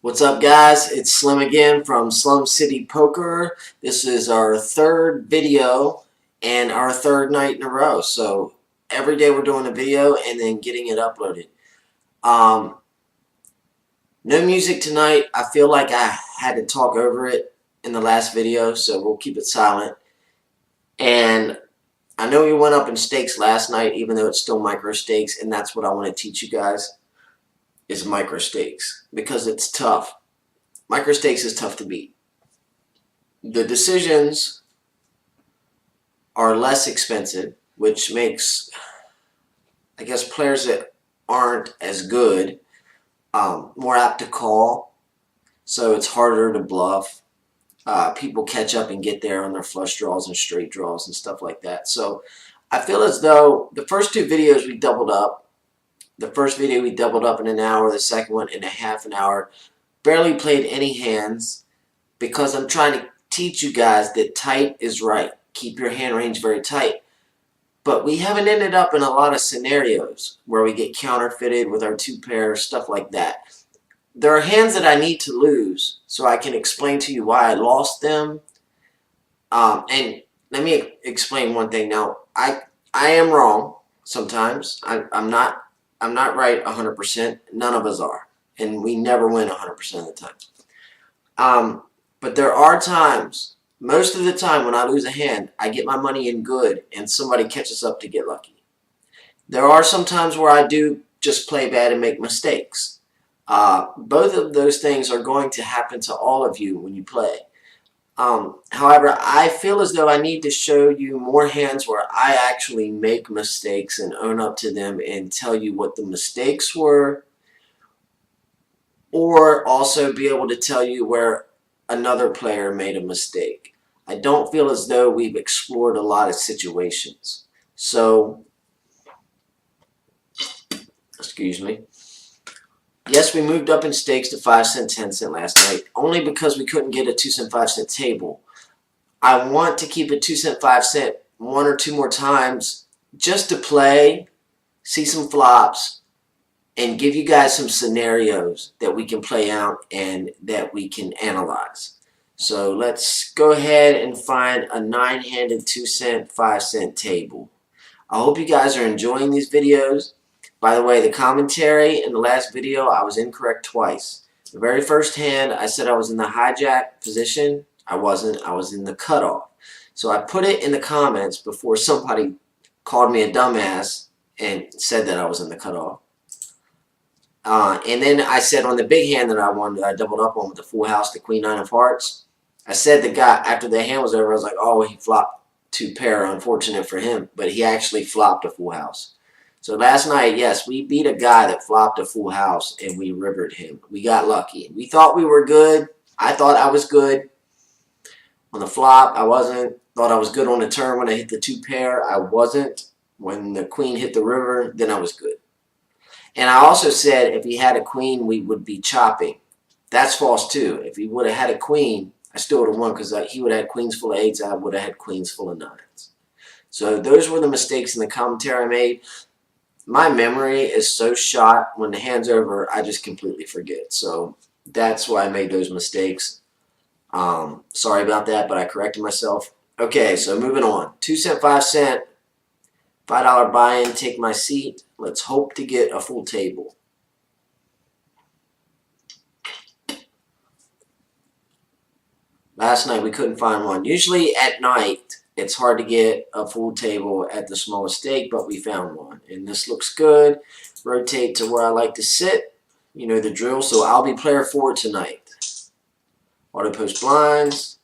What's up, guys? It's Slim again from Slum City Poker. This is our third video and our third night in a row. So every day we're doing a video and then getting it uploaded. No music tonight. I feel like I had to talk over it in the last video, so we'll keep it silent. And I know we went up in stakes last night, even though it's still micro stakes, and that's what I want to teach you guys is micro stakes because it's tough. Micro stakes is tough to beat. The decisions are less expensive, which makes, I guess, players that aren't as good more apt to call. So it's harder to bluff. People catch up and get there on their flush draws and straight draws and stuff like that. So I feel as though the first two videos we doubled up. The first video we doubled up in an hour. The second one in a half an hour. Barely played any hands because I'm trying to teach you guys that tight is right. Keep your hand range very tight. But we haven't ended up in a lot of scenarios where we get counterfeited with our two pairs, stuff like that. There are hands that I need to lose so I can explain to you why I lost them. And let me explain one thing. Now, I am wrong sometimes. I'm not right 100%. None of us are. And we never win 100% of the time. But there are times, most of the time when I lose a hand, I get my money in good and somebody catches up to get lucky. There are some times where I do just play bad and make mistakes. Both of those things are going to happen to all of you when you play. However, I feel as though I need to show you more hands where I actually make mistakes and own up to them and tell you what the mistakes were, or also be able to tell you where another player made a mistake. I don't feel as though we've explored a lot of situations. So, excuse me. Yes, we moved up in stakes to 5 cent, 10 cent last night, only because we couldn't get a 2 cent, 5 cent table. I want to keep it 2 cent, 5 cent one or two more times just to play, see some flops, and give you guys some scenarios that we can play out and that we can analyze. So let's go ahead and find a 9-handed 2 cent, 5 cent table. I hope you guys are enjoying these videos. By the way, the commentary in the last video, I was incorrect twice. The very first hand, I said I was in the hijack position. I wasn't. I was in the cutoff. So I put it in the comments before somebody called me a dumbass and said that I was in the cutoff. And then I said on the big hand that I won, that I doubled up on with the full house, the queen 9 of hearts. I said the guy, after the hand was over, I was like, oh, he flopped 2 pair, unfortunate for him. But he actually flopped a full house. So last night, yes, we beat a guy that flopped a full house and we rivered him. We got lucky. We thought we were good. I thought I was good. On the flop, I wasn't. Thought I was good on the turn when I hit the 2 pair. I wasn't. When the queen hit the river, then I was good. And I also said if he had a queen, we would be chopping. That's false too. If he would have had a queen, I still would have won because he would have had queens full of 8s. I would have had queens full of 9s. So those were the mistakes in the commentary I made. My memory is so shot when the hand's over, I just completely forget. So that's why I made those mistakes. Sorry about that, but I corrected myself. Okay, so moving on. 2 cent, 5 cent. $5 buy-in, take my seat. Let's hope to get a full table. Last night we couldn't find one. Usually at night it's hard to get a full table at the smallest stake, but we found one. And this looks good. Rotate to where I like to sit. You know the drill, so I'll be player 4 tonight. Auto post blinds.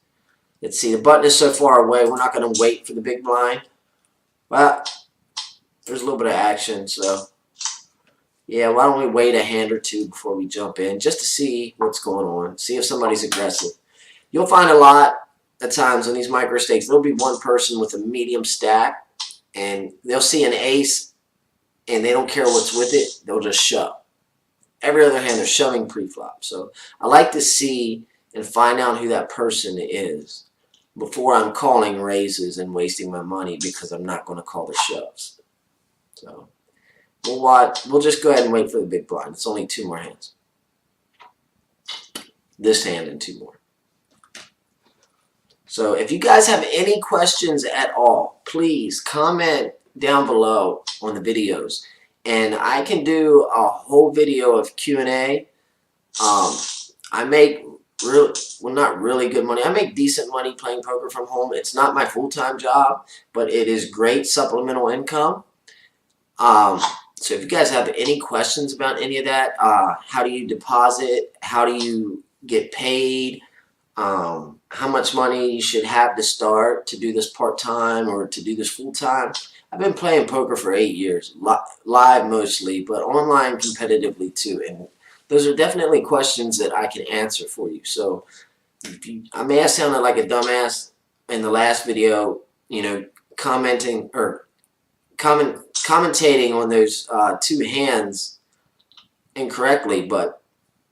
Let's see, the button is so far away, we're not going to wait for the big blind. Well, there's a little bit of action, so yeah, why don't we wait a hand or two before we jump in just to see what's going on, see if somebody's aggressive. You'll find a lot of times on these micro stakes, there'll be one person with a medium stack, and they'll see an ace, and they don't care what's with it, they'll just shove. Every other hand, they're shoving pre-flop. So I like to see and find out who that person is before I'm calling raises and wasting my money because I'm not going to call the shoves. So we'll watch. We'll just go ahead and wait for the big blind. It's only 2 more hands. this hand and 2 more. So if you guys have any questions at all, please comment down below on the videos, and I can do a whole video of Q&A. I make not really good money. I make decent money playing poker from home. It's not my full-time job, but it is great supplemental income. So if you guys have any questions about any of that, how do you deposit? How do you get paid? How much money you should have to start to do this part-time or to do this full-time? I've been playing poker for 8 years, live mostly, but online competitively too. And those are definitely questions that I can answer for you. So I may have sounded like a dumbass in the last video, you know, commenting or commentating on those 2 hands incorrectly, but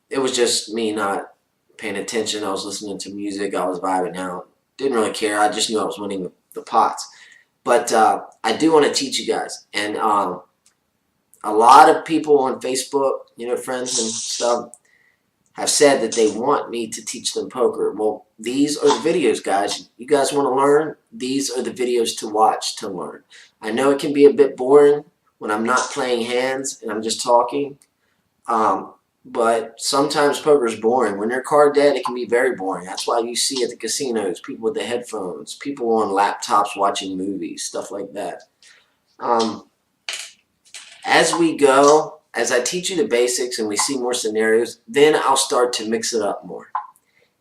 it was just me not paying attention. I was listening to music. I was vibing out. Didn't really care. I just knew I was winning the pots. But I do want to teach you guys. And a lot of people on Facebook, you know, friends and stuff, have said that they want me to teach them poker. Well, these are the videos, guys. You guys want to learn? These are the videos to watch to learn. I know it can be a bit boring when I'm not playing hands and I'm just talking. But sometimes poker is boring. When you're card dead, it can be very boring. That's why you see at the casinos, people with the headphones, people on laptops watching movies, stuff like that. As we go, as I teach you the basics and we see more scenarios, then I'll start to mix it up more.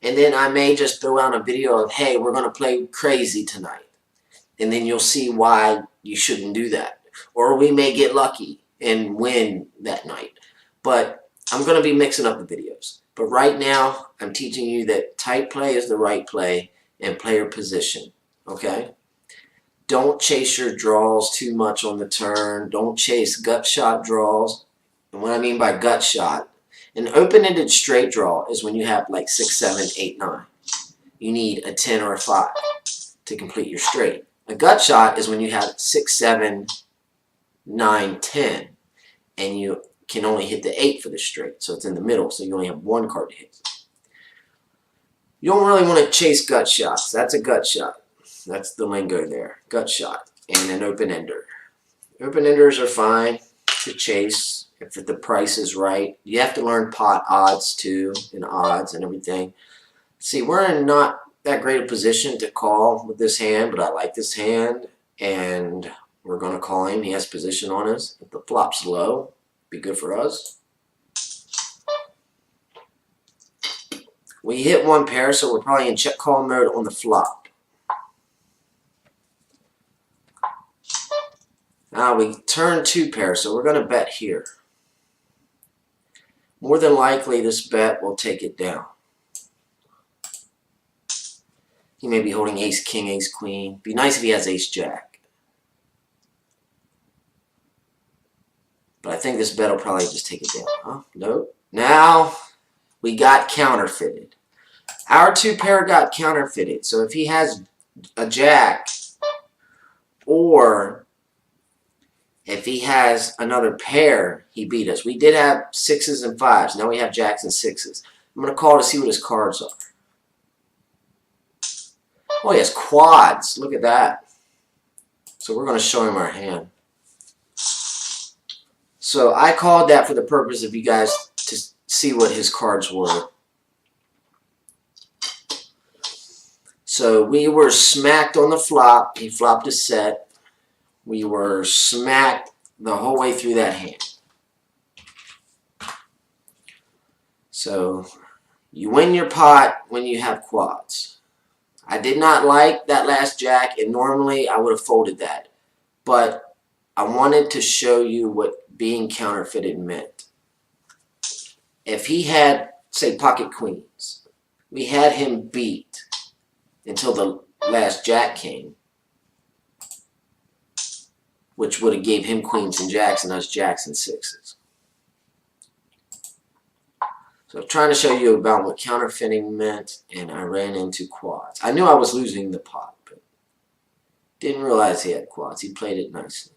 And then I may just throw out a video of, hey, we're going to play crazy tonight. And then you'll see why you shouldn't do that. Or we may get lucky and win that night. But I'm going to be mixing up the videos. But right now, I'm teaching you that tight play is the right play and player position. Okay? Don't chase your draws too much on the turn. Don't chase gut shot draws. And what I mean by gut shot, an open-ended straight draw is when you have like 6, 7, 8, 9. You need a 10 or a 5 to complete your straight. A gut shot is when you have 6, 7, 9, 10, and you can only hit the 8 for the straight, so it's in the middle, so you only have 1 card to hit. You don't really want to chase gut shots. That's a gut shot. That's the lingo there. Gut shot and an open-ender. Open-enders are fine to chase if the price is right. You have to learn pot odds too, and odds and everything. See, we're in not that great a position to call with this hand, but I like this hand, and we're going to call him. He has position on us. If the flop's low, be good for us. We hit 1 pair, so we're probably in check call mode on the flop. Now we turn 2 pair, so we're going to bet here. More than likely, this bet will take it down. He may be holding ace, king, ace, queen. Be nice if he has ace, jack. But I think this bet will probably just take it down. Huh? Nope. Now we got counterfeited. Our 2 pair got counterfeited. So if he has a jack, or if he has another pair, he beat us. We did have 6s and 5s. Now we have jacks and 6s. I'm going to call to see what his cards are. Oh, he has quads. Look at that. So we're going to show him our hand. So I called that for the purpose of you guys to see what his cards were. So we were smacked on the flop. He flopped a set. We were smacked the whole way through that hand. So you win your pot when you have quads. I did not like that last jack, and normally I would have folded that. But I wanted to show you what being counterfeited meant. If he had, say, pocket queens, we had him beat until the last jack came, which would have gave him queens and jacks and us jacks and 6s. So I'm trying to show you about what counterfeiting meant, and I ran into quads. I knew I was losing the pot, but didn't realize he had quads. He played it nicely.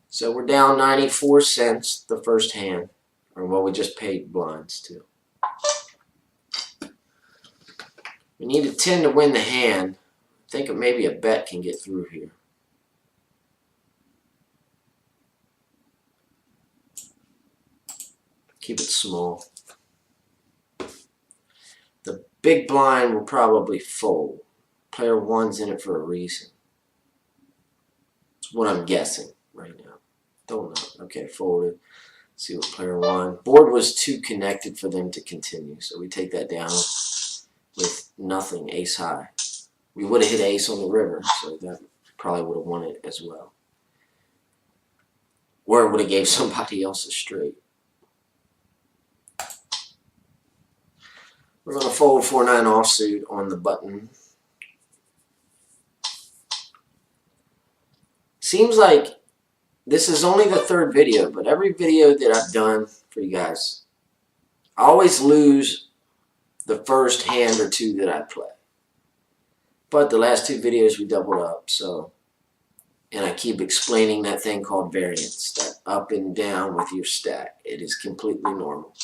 So we're down 94 cents the first hand, Or well, we just paid blinds too. We need a 10 to win the hand. I think maybe a bet can get through here. Keep it small. The big blind will probably fold. Player 1's in it for a reason. That's what I'm guessing right now. Don't know. Okay, folded. Let's see what player 1. Board was too connected for them to continue, so we take that down with nothing, ace high. We would have hit ace on the river, so that probably would have won it as well. Or it would have gave somebody else a straight. We're going to fold 4-9 offsuit on the button. Seems like this is only the third video, but every video that I've done for you guys, I always lose the first hand or two that I play. But the last two videos we doubled up, so, and I keep explaining that thing called variance, that up and down with your stack. It is completely normal.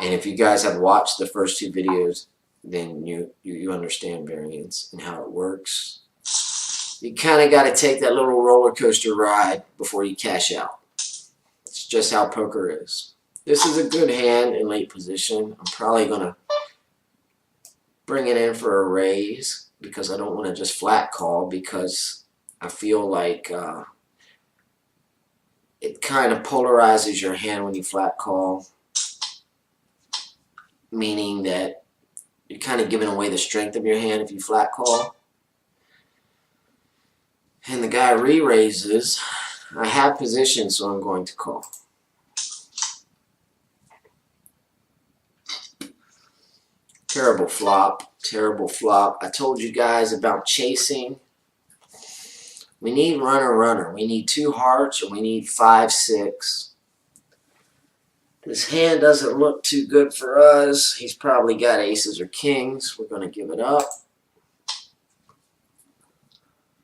And if you guys have watched the first two videos, then you understand variance and how it works. You kind of got to take that little roller coaster ride before you cash out. It's just how poker is. This is a good hand in late position. I'm probably going to bring it in for a raise because I don't want to just flat call, because I feel like it kind of polarizes your hand when you flat call, meaning that you're kind of giving away the strength of your hand if you flat call. And the guy re-raises. I have position, so I'm going to call. Terrible flop. Terrible flop. I told you guys about chasing. We need runner. We need 2 hearts, or we need 5-6. This hand doesn't look too good for us. He's probably got aces or kings. We're going to give it up.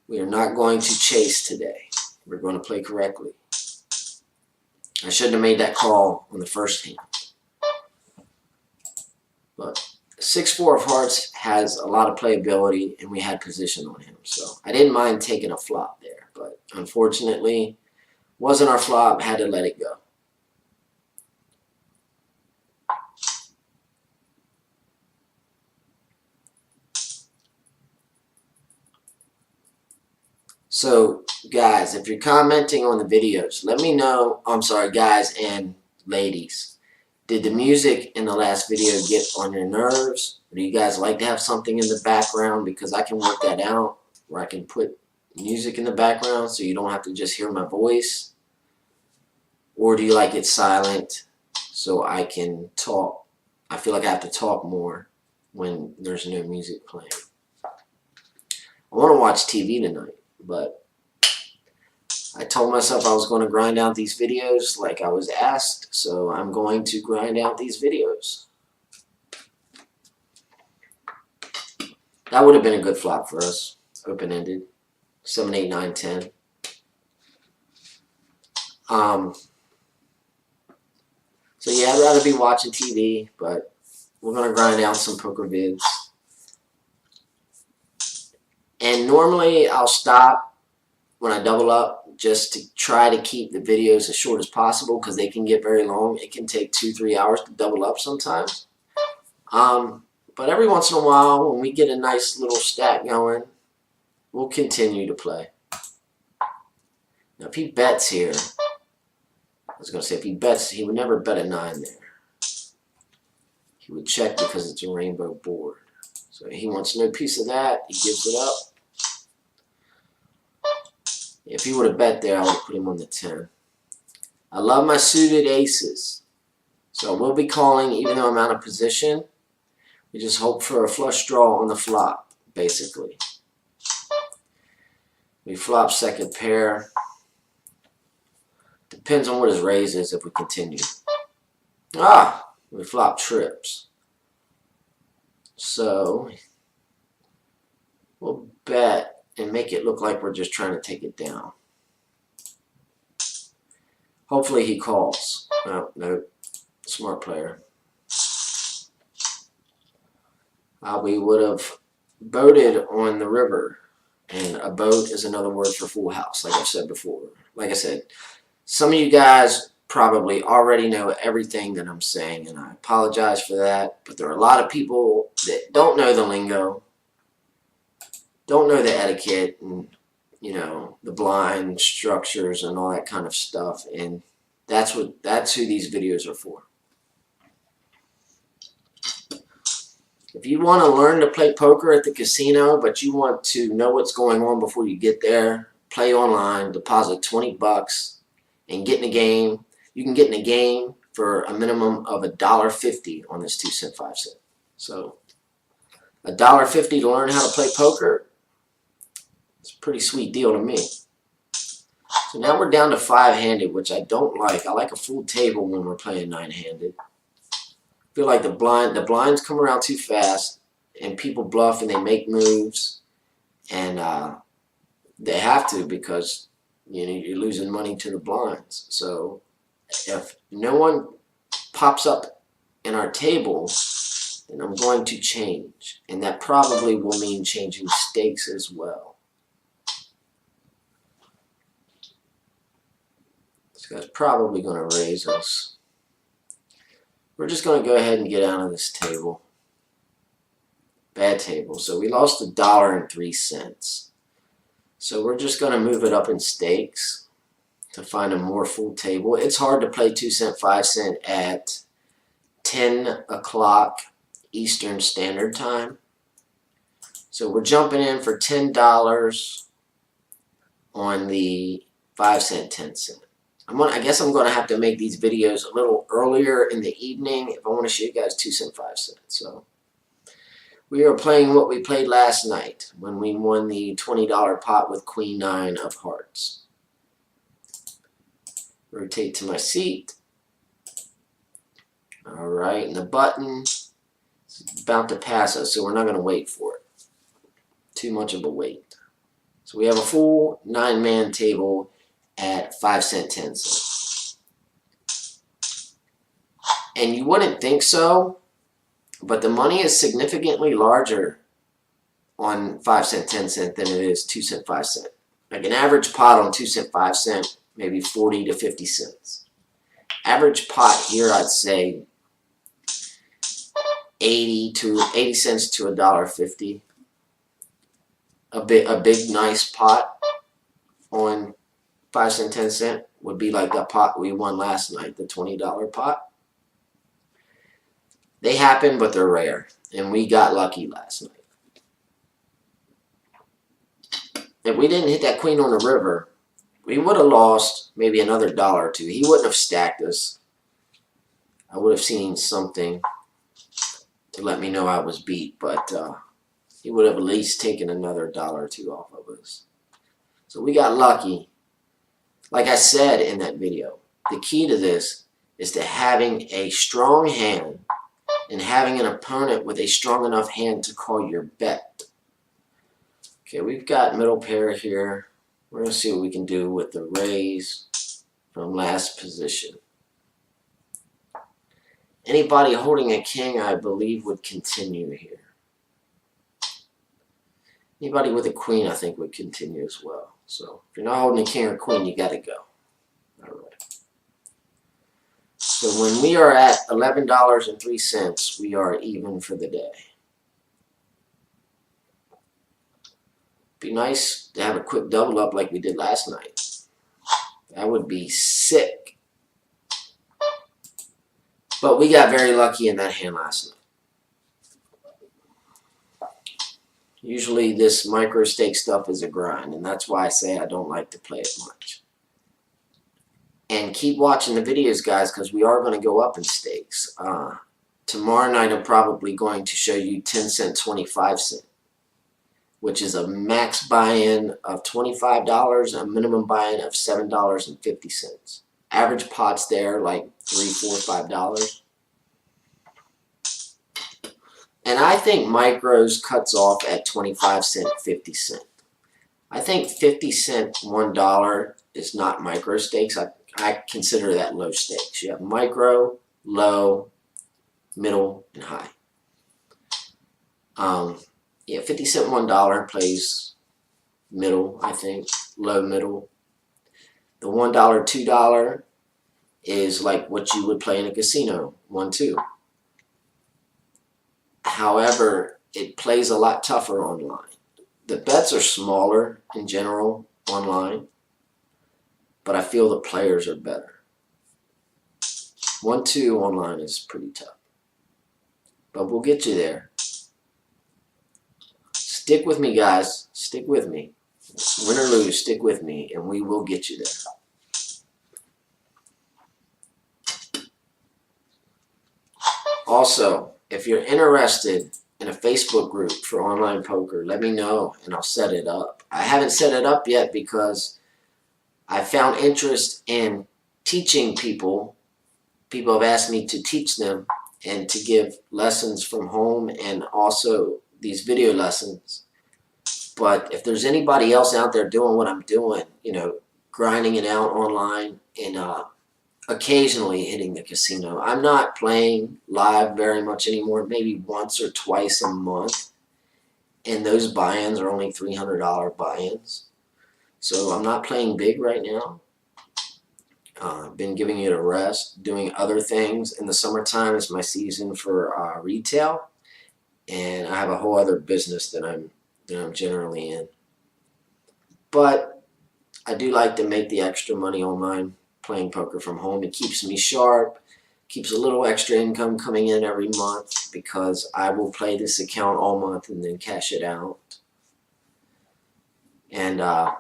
We are not going to chase today. We're going to play correctly. I shouldn't have made that call on the first hand. But 6-4 of hearts has a lot of playability, and we had position on him. So I didn't mind taking a flop there. But unfortunately, wasn't our flop. Had to let it go. So, guys, if you're commenting on the videos, let me know. I'm sorry, guys and ladies. Did the music in the last video get on your nerves? Or do you guys like to have something in the background? Because I can work that out, where I can put music in the background so you don't have to just hear my voice. Or do you like it silent so I can talk? I feel like I have to talk more when there's no music playing. I want to watch TV tonight. But I told myself I was going to grind out these videos like I was asked, so I'm going to grind out these videos. That would have been a good flop for us, open-ended, 7, 8, 9, 10. So yeah, I'd rather be watching TV, but we're going to grind out some poker vids. And normally I'll stop when I double up just to try to keep the videos as short as possible, because they can get very long. It can take 2-3 hours to double up sometimes. But every once in a while, when we get a nice little stack going, we'll continue to play. Now if he bets here, I was going to say if he bets, he would never bet a 9 there. He would check because it's a rainbow board. So he wants no piece of that. He gives it up. If he would have bet there, I would have put him on the 10. I love my suited aces. So I will be calling even though I'm out of position. We just hope for a flush draw on the flop, basically. We flop second pair. Depends on what his raise is if we continue. We flop trips. So we'll bet and make it look like we're just trying to take it down. Hopefully he calls. No, no. Smart player. We would have boated on the river. And a boat is another word for full house, like I've said before. Like I said, some of you guys probably already know everything that I'm saying, and I apologize for that. But there are a lot of people that don't know the lingo, don't know the etiquette, and the blind structures and all that kind of stuff. And that's who these videos are for. If you want to learn to play poker at the casino, but you want to know what's going on before you get there, play online, deposit 20 bucks, and get in a game. You can get in a game for a minimum of $1.50 on this 2 cent, 5 cent. So $1.50 to learn how to play poker, it's a pretty sweet deal to me. So now we're down to 5-handed, which I don't like. I like a full table when we're playing 9-handed. I feel like the blinds come around too fast, and people bluff and they make moves, and they have to, because you're losing money to the blinds. So if no one pops up in our table, then I'm going to change, and that probably will mean changing stakes as well. This guy's probably going to raise us. We're just going to go ahead and get out of this table. Bad table. So we lost $1.03. So we're just going to move it up in stakes to find a more full table. It's hard to play 2 cent, 5 cent at 10 o'clock Eastern Standard Time. So we're jumping in for $10 on the 5 cent, 10 cent. I guess I'm going to have to make these videos a little earlier in the evening if I want to show you guys 2 cent, 5 cent. So we are playing what we played last night when we won the $20 pot with Queen 9 of Hearts. Rotate to my seat. All right, and the button is about to pass us, so we're not going to wait for it. Too much of a wait. So we have a full 9-man table at 5 cent, 10 cent. And you wouldn't think so, but the money is significantly larger on 5 cent, 10 cent than it is 2 cent, 5 cent. Like an average pot on 2 cent, 5 cent, maybe 40 to 50 cents. Average pot here, I'd say 80 cents to $1.50. A big nice pot on 5 cent, 10 cent would be like that pot we won last night, the $20 pot. They happen, but they're rare, and we got lucky last night. If we didn't hit that queen on the river, we would have lost maybe another $1 or $2. He wouldn't have stacked us. I would have seen something to let me know I was beat, but he would have at least taken another $1 or $2 off of us. So we got lucky. Like I said in that video, the key to this is to having a strong hand and having an opponent with a strong enough hand to call your bet. Okay, we've got middle pair here. We're going to see what we can do with the raise from last position. Anybody holding a king, I believe, would continue here. Anybody with a queen, I think, would continue as well. So if you're not holding a king or queen, you got to go. All right. So when we are at $11.03, we are even for the day. Be nice to have a quick double up like we did last night. That would be sick. But we got very lucky in that hand last night. Usually this micro stake stuff is a grind, and that's why I say I don't like to play it much. And keep watching the videos, guys, because we are going to go up in stakes. Tomorrow night I'm probably going to show you 10 cent, 25 cent, which is a max buy-in of $25 and a minimum buy-in of $7.50. Average pots there like $3, $4, $5. And I think micros cuts off at 25 cent, 50 cent. I think 50 cent, $1 is not micro stakes. I I consider that low stakes. You have micro, low, middle, and high. Yeah, 50 cent $1 plays middle, I think, low middle. The $1, $2 is like what you would play in a casino, 1, 2. However, it plays a lot tougher online. The bets are smaller in general online, but I feel the players are better. 1, 2 online is pretty tough, but we'll get you there. Stick with me, guys. Stick with me. Win or lose, stick with me, and we will get you there. Also, if you're interested in a Facebook group for online poker, let me know and I'll set it up. I haven't set it up yet because I found interest in teaching people. People have asked me to teach them and to give lessons from home and also these video lessons. But if there's anybody else out there doing what I'm doing, you know, grinding it out online and occasionally hitting the casino. I'm not playing live very much anymore, maybe once or twice a month. And those buy-ins are only $300 buy-ins. So I'm not playing big right now. I've been giving it a rest, doing other things. In the summertime is my season for retail. And I have a whole other business that I'm generally in. But I do like to make the extra money online playing poker from home. It keeps me sharp, keeps a little extra income coming in every month because I will play this account all month and then cash it out. And I'm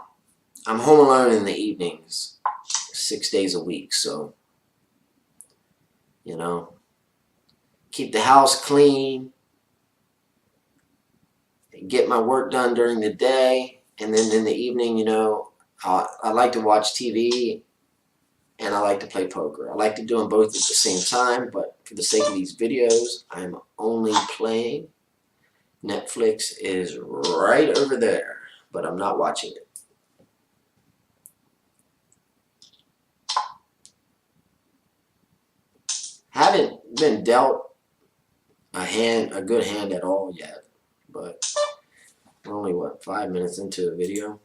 home alone in the evenings, 6 days a week. So, you know, keep the house clean, get my work done during the day, and then in the evening, you know, I like to watch TV and I like to play poker. I like to do them both at the same time, but for the sake of these videos, I'm only playing. Netflix is right over there, but I'm not watching it. Haven't been dealt a good hand at all yet, but we're only, what, 5 minutes into a video?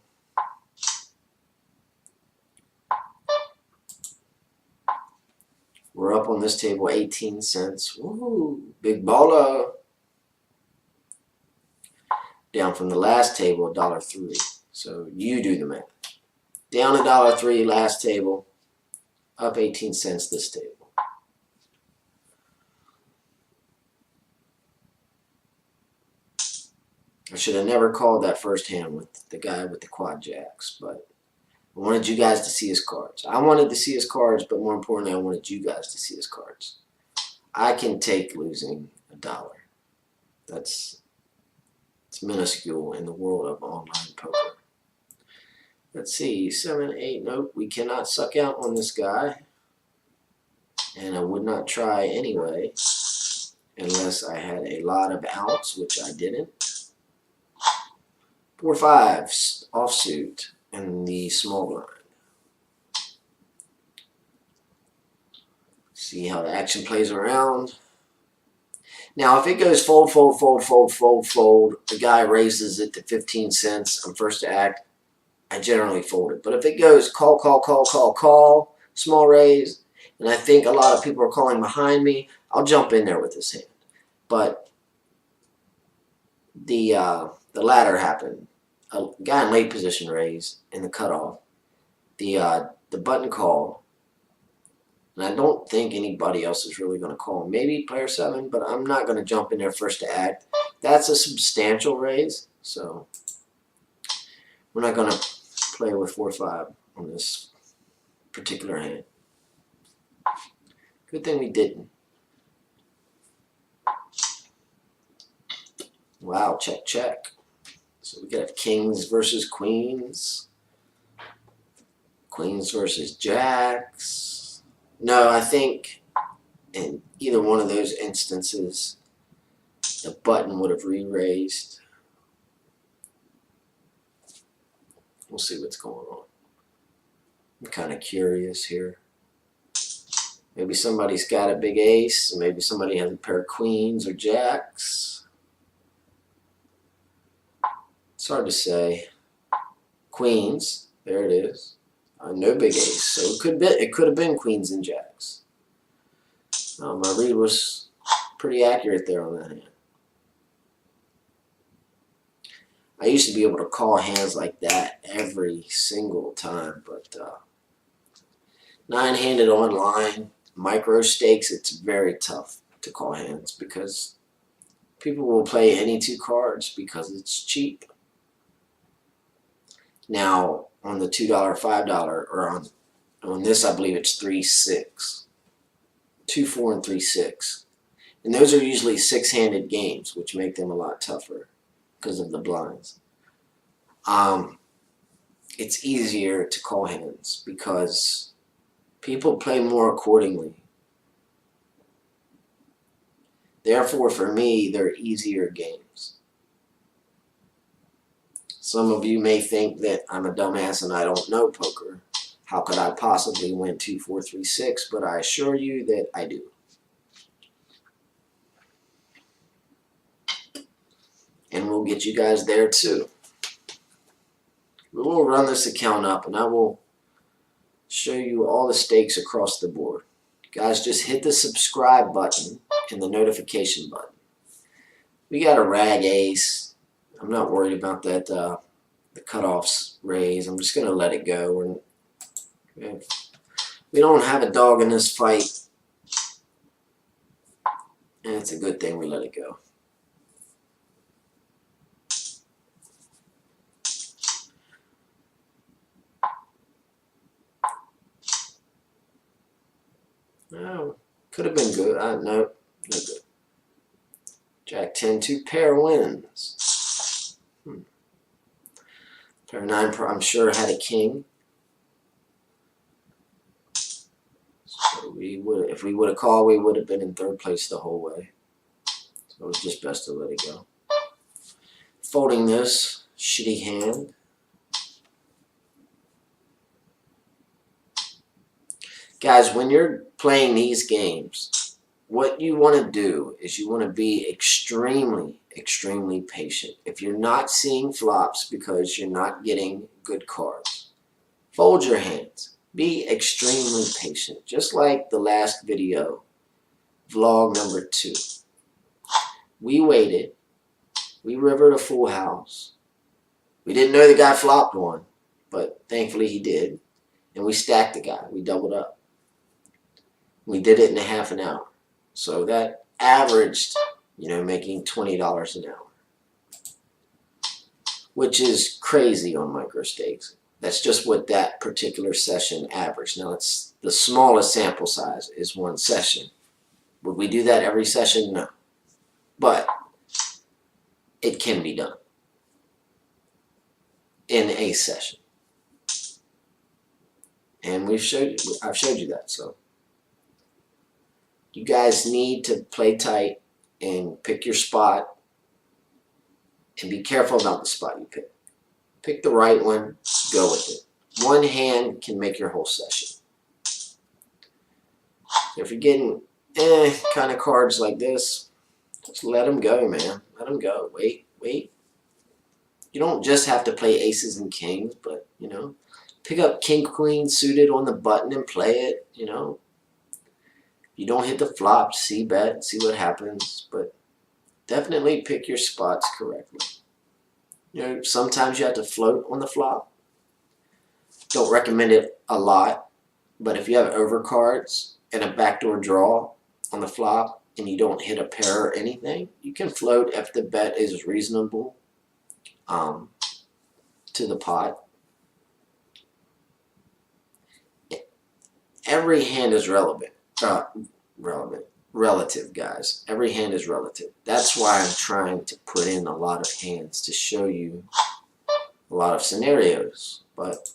We're up on this table 18 cents. Woohoo! Big baller. Down from the last table, $1.03. So you do the math. Down $1.03 last table. Up 18 cents this table. I should have never called that first hand with the guy with the quad jacks, but I wanted you guys to see his cards. I wanted to see his cards, but more importantly, I wanted you guys to see his cards. I can take losing $1. It's minuscule in the world of online poker. Let's see, 7, 8, nope, we cannot suck out on this guy. And I would not try anyway, unless I had a lot of outs, which I didn't. 4, 5, offsuit in the small blind. See how the action plays around. Now, if it goes fold, fold, fold, fold, fold, fold, the guy raises it to 15 cents on first act, I generally fold it. But if it goes call, call, call, call, call, small raise, and I think a lot of people are calling behind me, I'll jump in there with this hand. But the latter happened. A guy in late position raise in the cutoff. The button call. And I don't think anybody else is really going to call. Maybe player 7, but I'm not going to jump in there first to act. That's a substantial raise, so we're not going to play with 4, 5 on this particular hand. Good thing we didn't. Wow, check, check. So we got kings versus queens. Queens versus jacks. No, I think in either one of those instances, the button would have re-raised. We'll see what's going on. I'm kind of curious here. Maybe somebody's got a big ace. Maybe somebody has a pair of queens or jacks. It's hard to say. Queens. There it is. No big ace. So it could have been queens and jacks. My read was pretty accurate there on that hand. I used to be able to call hands like that every single time, but 9-handed online, micro stakes, it's very tough to call hands because people will play any two cards because it's cheap. Now, on the $2, $5, or on this, I believe it's 3-6. 2-4 and 3-6. And those are usually 6-handed games, which make them a lot tougher because of the blinds. It's easier to call hands because people play more accordingly. Therefore, for me, they're easier games. Some of you may think that I'm a dumbass and I don't know poker. How could I possibly win 2, 4, 3, 6? But I assure you that I do. And we'll get you guys there too. We will run this account up and I will show you all the stakes across the board. Guys, just hit the subscribe button and the notification button. We got a rag ace. I'm not worried about that, the cutoffs raise. I'm just going to let it go. We don't have a dog in this fight. And it's a good thing we let it go. No, could have been good. No, no good. Jack 10, 2 pair wins. Pair 9, I'm sure, had a king. So if we would have called, we would have been in third place the whole way. So it was just best to let it go. Folding this shitty hand. Guys, when you're playing these games, what you want to do is you want to be extremely, extremely patient. If you're not seeing flops because you're not getting good cards, fold your hands. Be extremely patient. Just like the last video, vlog number 2. We waited. We rivered a full house. We didn't know the guy flopped one, but thankfully he did. And we stacked the guy. We doubled up. We did it in a half an hour. So that averaged, making $20 an hour. Which is crazy on micro stakes. That's just what that particular session averaged. Now, it's the smallest sample size is one session. Would we do that every session? No. But it can be done in a session. And I've showed you that, so. You guys need to play tight and pick your spot and be careful about the spot you pick. Pick the right one, go with it. One hand can make your whole session. So if you're getting kind of cards like this, just let them go, man. Let them go. Wait. You don't just have to play aces and kings, but, pick up king, queen suited on the button and play it, You don't hit the flop, see bet, see what happens, but definitely pick your spots correctly. Sometimes you have to float on the flop. Don't recommend it a lot, but if you have overcards and a backdoor draw on the flop and you don't hit a pair or anything, you can float if the bet is reasonable to the pot. Every hand is relative, guys. Every hand is relative. That's why I'm trying to put in a lot of hands to show you a lot of scenarios. But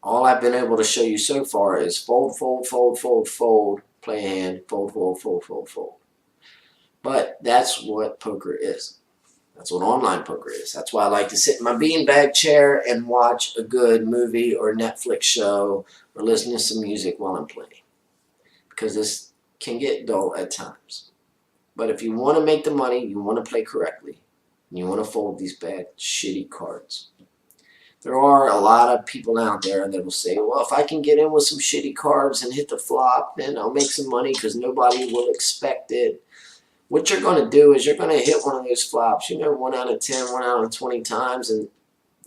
all I've been able to show you so far is fold, fold, fold, fold, fold, play a hand, fold, fold, fold, fold, fold. But that's what poker is. That's what online poker is. That's why I like to sit in my beanbag chair and watch a good movie or Netflix show or listen to some music while I'm playing. Because this can get dull at times. But if you want to make the money, you want to play correctly, and you want to fold these bad, shitty cards. There are a lot of people out there that will say, well, if I can get in with some shitty cards and hit the flop, then I'll make some money because nobody will expect it. What you're going to do is you're going to hit one of those flops, 1 out of 10, 1 out of 20 times, and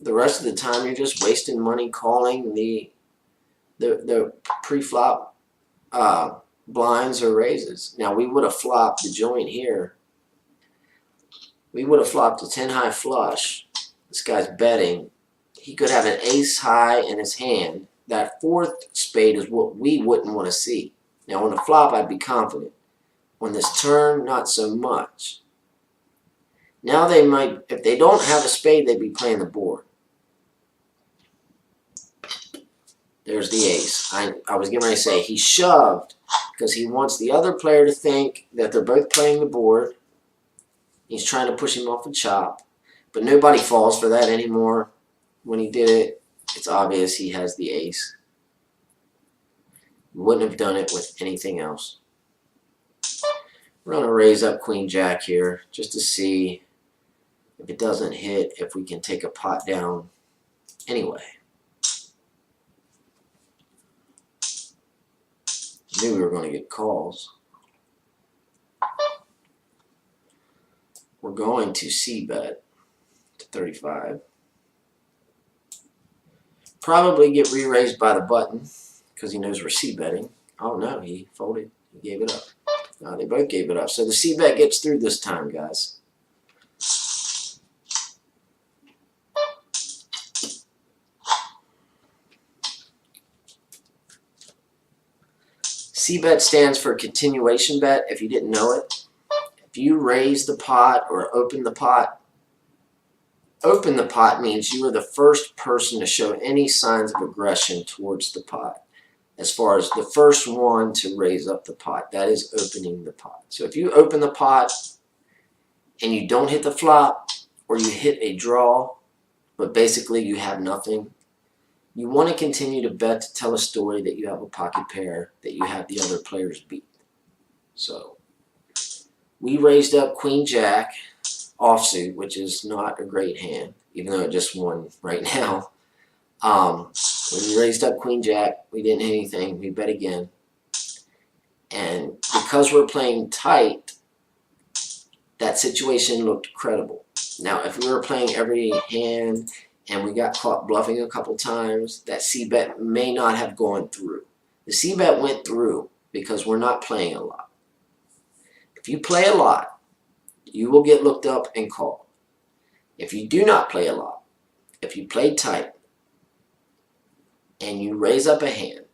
the rest of the time you're just wasting money calling the pre-flop blinds or raises. Now, we would have flopped the joint here. We would have flopped a 10 high flush. This guy's betting. He could have an ace high in his hand. That fourth spade is what we wouldn't want to see. Now, on the flop, I'd be confident. On this turn, not so much. Now they might, if they don't have a spade, they'd be playing the board. There's the ace. I was getting ready to say he shoved because he wants the other player to think that they're both playing the board. He's trying to push him off the chop. But nobody falls for that anymore. When he did it, it's obvious he has the ace. He wouldn't have done it with anything else. We're going to raise up Queen Jack here just to see if it doesn't hit, if we can take a pot down anyway. Knew we were going to get calls. We're going to c-bet to 35. Probably get re-raised by the button because he knows we're c-betting. Oh no, he folded. He gave it up. No, they both gave it up. So the c-bet gets through this time, guys. C-bet stands for continuation bet, if you didn't know it. If you raise the pot or open the pot means you are the first person to show any signs of aggression towards the pot. As far as the first one to raise up the pot, that is opening the pot. So if you open the pot and you don't hit the flop or you hit a draw, but basically you have nothing, you want to continue to bet to tell a story that you have a pocket pair, that you have the other players beat. So we raised up Queen Jack offsuit, which is not a great hand, even though it just won right now. When we raised up Queen Jack, we didn't hit anything. We bet again. And because we're playing tight, that situation looked credible. Now, if we were playing every hand and we got caught bluffing a couple times, that c-bet may not have gone through. The c-bet went through because we're not playing a lot. If you play a lot, you will get looked up and called. If you do not play a lot, if you play tight, and you raise up a hand,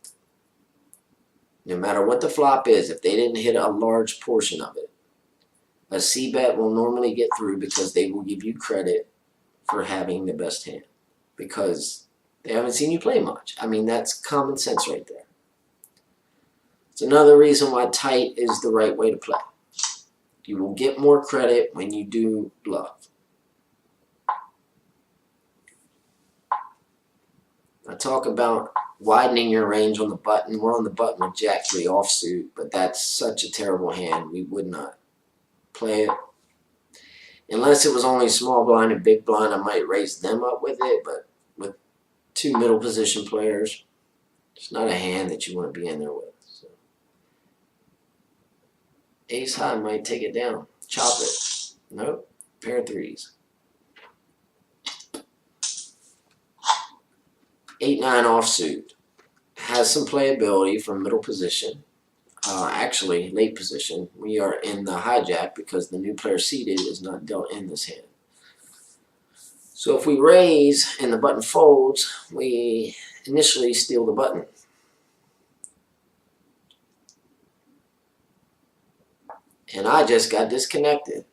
no matter what the flop is, if they didn't hit a large portion of it, a c-bet will normally get through because they will give you credit for having the best hand because they haven't seen you play much. I mean, that's common sense right there. It's another reason why tight is the right way to play. You will get more credit when you do bluff. I talk about widening your range on the button. We're on the button with Jack 3 offsuit, but that's such a terrible hand. We would not play it. Unless it was only small blind and big blind, I might raise them up with it, but with two middle position players, it's not a hand that you want to be in there with. So. Ace high might take it down. Chop it. Nope. Pair of threes. 8-9 offsuit has some playability from middle position. Actually, late position. We are in the hijack because the new player seated is not dealt in this hand. So if we raise and the button folds, we initially steal the button. And I just got disconnected.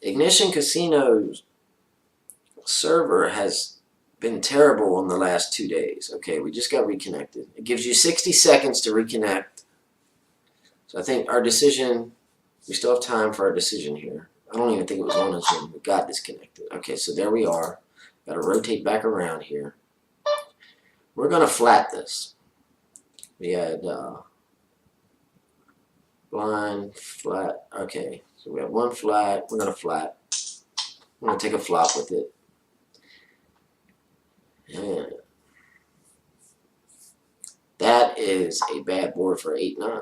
Ignition Casino's server has been terrible in the last 2 days. Okay, we just got reconnected. It gives you 60 seconds to reconnect. So I think our decision, we still have time for our decision here. I don't even think it was on us when we got disconnected. Okay, so there we are. Got to rotate back around here. We're going to flat this. We had blind, flat. Okay, so we have one flat. We're going to flat. I'm going to take a flop with it. And that is a bad board for 8-9.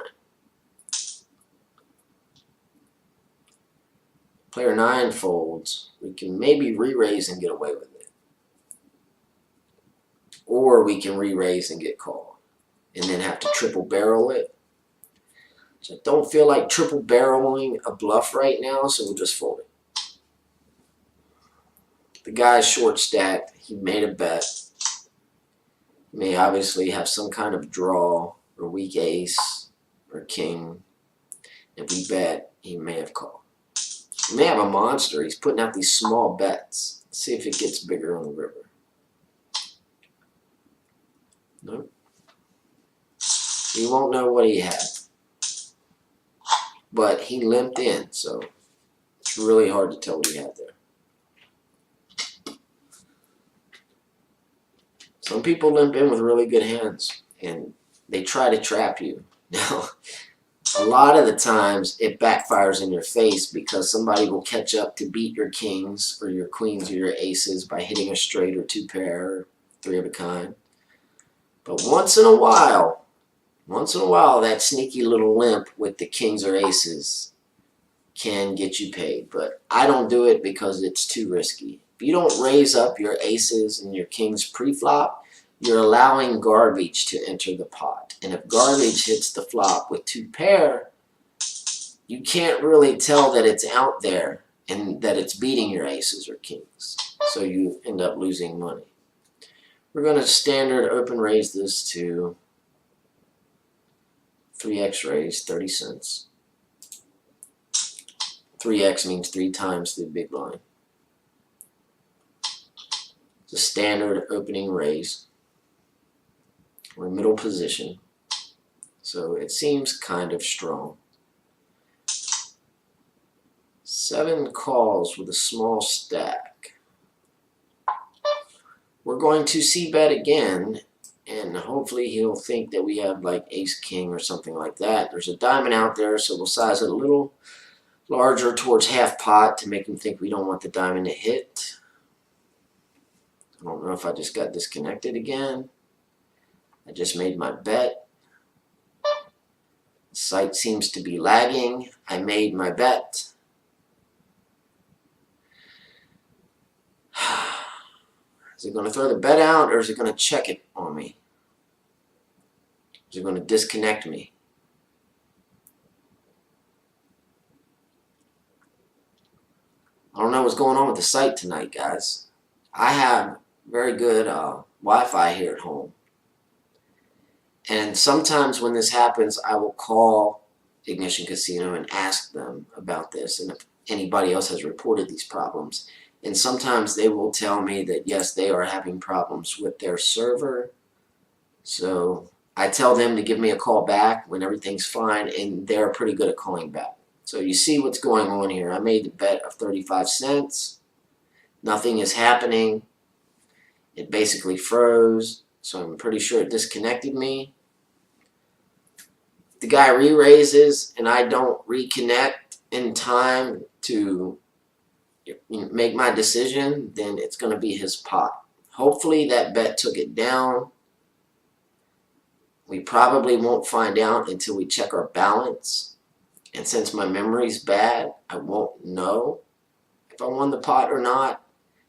Player 9 folds. We can maybe re-raise and get away with it. Or we can re-raise and get called. And then have to triple barrel it. So I don't feel like triple barreling a bluff right now, so we'll just fold it. The guy's short stacked. He made a bet. He may obviously have some kind of draw or weak ace or king. If we bet, he may have called. He may have a monster. He's putting out these small bets. Let's see if it gets bigger on the river. Nope. We won't know what he had. But he limped in, so it's really hard to tell what he had there. Some people limp in with really good hands, and they try to trap you. Now, a lot of the times it backfires in your face because somebody will catch up to beat your kings or your queens or your aces by hitting a straight or two pair or three of a kind. But once in a while, that sneaky little limp with the kings or aces can get you paid. But I don't do it because it's too risky. If you don't raise up your aces and your kings pre-flop, you're allowing garbage to enter the pot. And if garbage hits the flop with two pair, you can't really tell that it's out there and that it's beating your aces or kings. So you end up losing money. We're going to standard open raise this to 3x raise, 30 cents. 3x means 3 times the big line. It's a standard opening raise. We're in middle position, so it seems kind of strong. 7 calls with a small stack. We're going to c-bet again, and hopefully he'll think that we have like ace-king or something like that. There's a diamond out there, so we'll size it a little larger towards half pot to make him think we don't want the diamond to hit. I don't know if I just got disconnected again. I just made my bet. The site seems to be lagging. I made my bet. Is it going to throw the bet out, or is it going to check it on me? Is it going to disconnect me? I don't know what's going on with the site tonight, guys. I have very good Wi-Fi here at home. And sometimes when this happens, I will call Ignition Casino and ask them about this and if anybody else has reported these problems. And sometimes they will tell me that, yes, they are having problems with their server. So I tell them to give me a call back when everything's fine, and they're pretty good at calling back. So you see what's going on here. I made the bet of 35 cents. Nothing is happening. It basically froze, so I'm pretty sure it disconnected me. If the guy re-raises and I don't reconnect in time to make my decision, then it's going to be his pot. Hopefully that bet took it down. We probably won't find out until we check our balance. And since my memory's bad, I won't know if I won the pot or not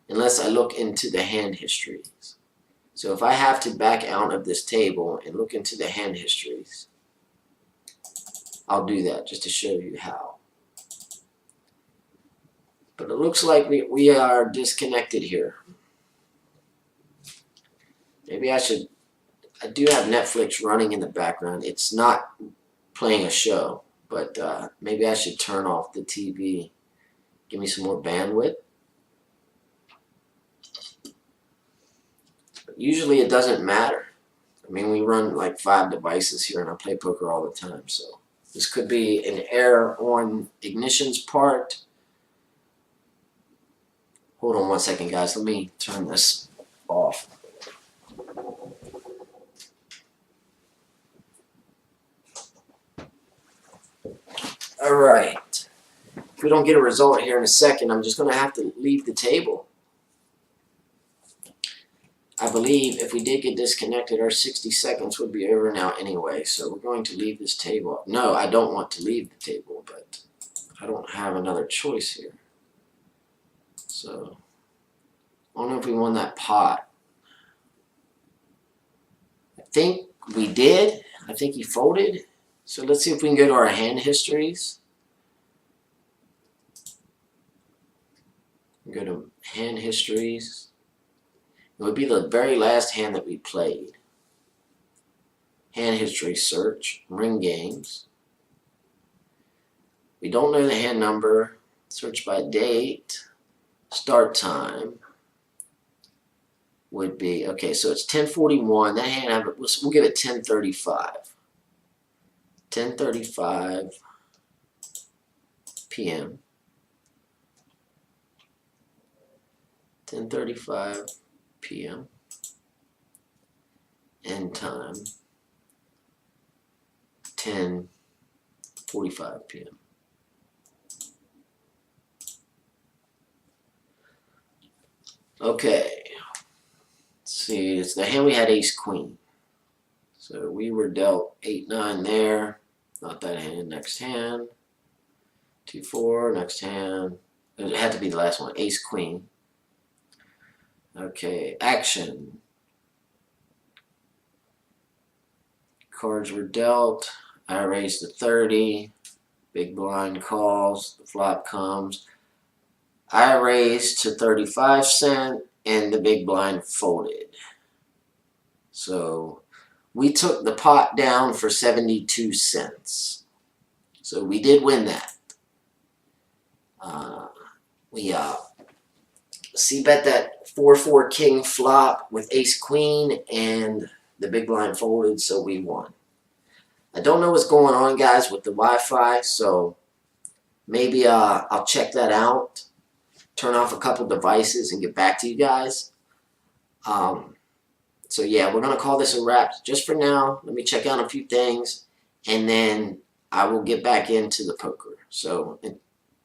unless I look into the hand histories. So if I have to back out of this table and look into the hand histories, I'll do that just to show you how. But it looks like we are disconnected here. Maybe I do have Netflix running in the background. It's not playing a show, but maybe I should turn off the TV. Give me some more bandwidth. But usually it doesn't matter. I mean, we run like 5 devices here and I play poker all the time. So this could be an error on Ignition's part. Hold on one second, guys. Let me turn this off. All right. If we don't get a result here in a second, I'm just going to have to leave the table. I believe if we did get disconnected, our 60 seconds would be over now anyway. So we're going to leave this table. No, I don't want to leave the table, but I don't have another choice here. So I don't know if we won that pot. I think we did. I think he folded. So let's see if we can go to our hand histories. Go to hand histories. It would be the very last hand that we played. Hand history search, ring games. We don't know the hand number. Search by date. Start time would be, okay, so it's 10:41. That hand, we'll give it 10:35. 10:35 p.m. 10:35 p.m. End time 10:45 p.m. Okay. Let's see, it's the hand we had ace queen. So we were dealt 8-9 there. Not that hand. Next hand. 2-4. Next hand. It had to be the last one. Ace queen. Okay. Action. Cards were dealt. I raised to 30. Big blind calls. The flop comes. I raised to 35 cents and the big blind folded. So we took the pot down for 72 cents. So we did win that. We c-bet that 4-4 king flop with ace queen and the big blind folded, so we won. I don't know what's going on, guys, with the Wi-Fi, so maybe I'll check that out, turn off a couple devices, and get back to you guys. So yeah, we're going to call this a wrap just for now. Let me check out a few things, and then I will get back into the poker. So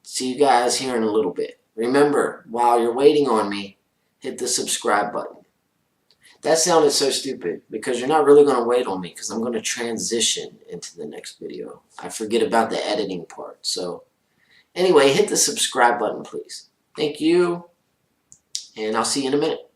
see you guys here in a little bit. Remember, while you're waiting on me, hit the subscribe button. That sounded so stupid because you're not really going to wait on me because I'm going to transition into the next video. I forget about the editing part. So anyway, hit the subscribe button, please. Thank you, and I'll see you in a minute.